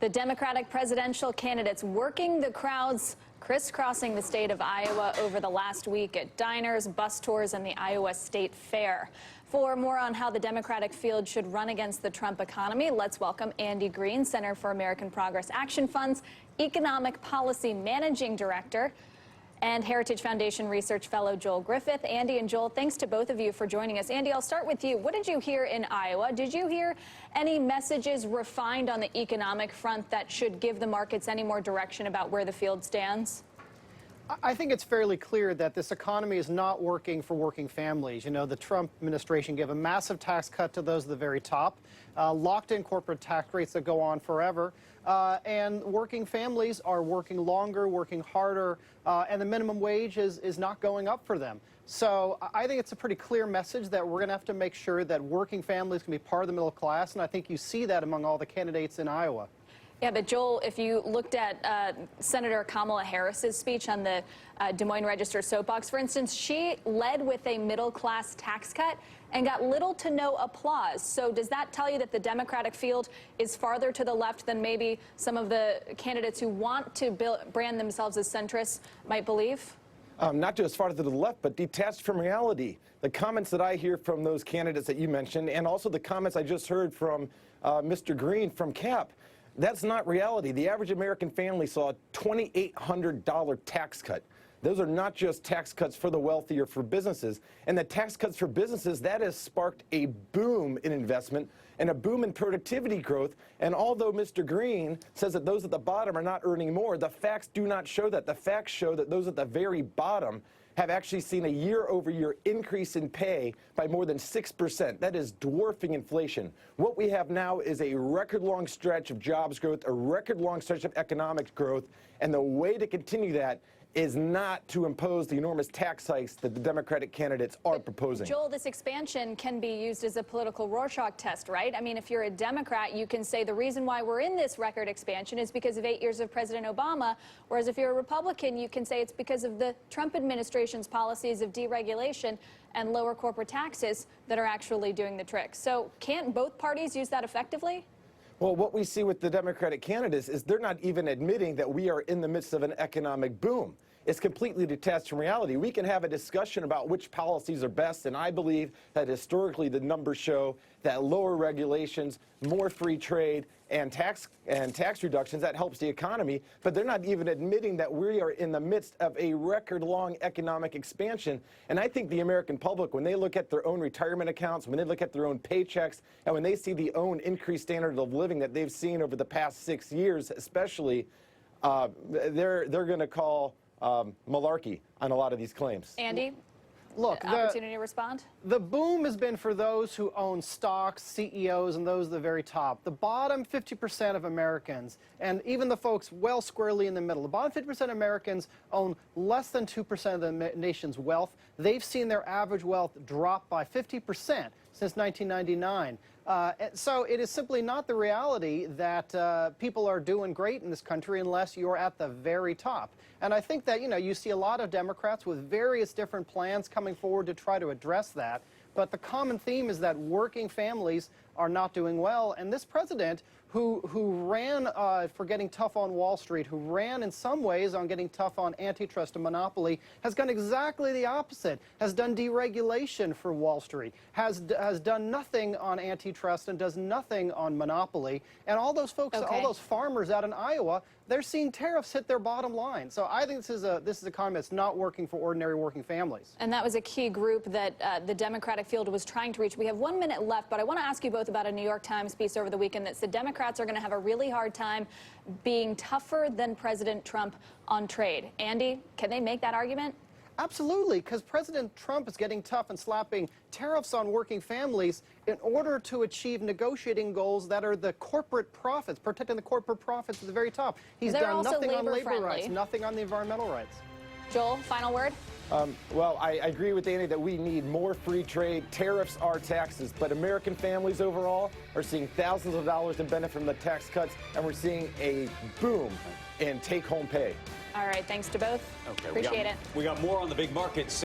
The Democratic presidential candidates working the crowds crisscrossing the state of Iowa over the last week at diners, bus tours, and the Iowa State Fair. For more on how the Democratic field should run against the Trump economy, let's welcome Andy Green, Center for American Progress Action Fund's Economic Policy Managing Director, and Heritage Foundation Research Fellow Joel Griffith. Andy and Joel, thanks to both of you for joining us. Andy, I'll start with you. What did you hear in Iowa? Did you hear any messages refined on the economic front that should give the markets any more direction about where the field stands? I think it's fairly clear that this economy is not working for working families. You know, the Trump administration gave a massive tax cut to those at the very top, locked in corporate tax rates that go on forever, and working families are working longer, working harder, and the minimum wage is not going up for them. So I think it's a pretty clear message that we're going to have to make sure that working families can be part of the middle class, and I think you see that among all the candidates in Iowa. Yeah, but Joel, if you looked at Senator Kamala Harris's speech on the Des Moines Register soapbox, for instance, she led with a middle-class tax cut and got little to no applause. So does that tell you that the Democratic field is farther to the left than maybe some of the candidates who want to brand themselves as centrists might believe? Not just farther to the left, but detached from reality. The comments that I hear from those candidates that you mentioned, and also the comments I just heard from Mr. Green from CAP, that's not reality. The average American family saw a $2,800 tax cut. Those are not just tax cuts for the wealthy or for businesses. And the tax cuts for businesses, that has sparked a boom in investment and a boom in productivity growth. And although Mr. Green says that those at the bottom are not earning more, the facts do not show that. The facts show that those at the very bottom have actually seen a year-over-year increase in pay by more than 6%. That is dwarfing inflation. What we have now is a record-long stretch of jobs growth, a record-long stretch of economic growth, and the way to continue that is not to impose the enormous tax hikes that the Democratic candidates are proposing. Joel, this expansion can be used as a political Rorschach test, right? I mean, if you're a Democrat, you can say the reason why we're in this record expansion is because of 8 years of President Obama, whereas if you're a Republican, you can say it's because of the Trump administration's policies of deregulation and lower corporate taxes that are actually doing the trick. So can't both parties use that effectively? Well, what we see with the Democratic candidates is they're not even admitting that we are in the midst of an economic boom. It's completely detached from reality. We can have a discussion about which policies are best, and I believe that historically the numbers show that lower regulations, more free trade, and tax reductions, that helps the economy, but they're not even admitting that we are in the midst of a record-long economic expansion. And I think the American public, when they look at their own retirement accounts, when they look at their own paychecks, and when they see the own increased standard of living that they've seen over the past 6 years especially, they're going to call malarkey on a lot of these claims. Andy? Look, opportunity to respond? The boom has been for those who own stocks, CEOs, and those at the very top. The bottom 50% of Americans, and even the folks well squarely in the middle, the bottom 50% of Americans own less than 2% of the nation's wealth. They've seen their average wealth drop by 50% since 1999. So it is simply not the reality that people are doing great in this country unless you're at the very top. And I think that, you see a lot of Democrats with various different plans coming forward to try to address that. But the common theme is that working families are not doing well. And this president, who ran for getting tough on Wall Street, who ran in some ways on getting tough on antitrust and monopoly, has done exactly the opposite, has done deregulation for Wall Street, has done nothing on antitrust and does nothing on monopoly. And all those folks, all those farmers out in Iowa, they're seeing tariffs hit their bottom line. So I think this is an economy that's not working for ordinary working families. And that was a key group that the Democratic field was trying to reach. We have 1 minute left, but I want to ask you both about a New York Times piece over the weekend that said Democrats are going to have a really hard time being tougher than President Trump on trade. Andy, can they make that argument? Absolutely, because President Trump is getting tough and slapping tariffs on working families in order to achieve negotiating goals that are the corporate profits, protecting the corporate profits at the very top. He's done nothing on labor rights, nothing on the environmental rights. Joel, final word? Well, I agree with Andy that we need more free trade. Tariffs are taxes, but American families overall are seeing thousands of dollars in benefit from the tax cuts, and we're seeing a boom in take-home pay. All right, thanks to both. Okay, appreciate it. We got more on the big markets.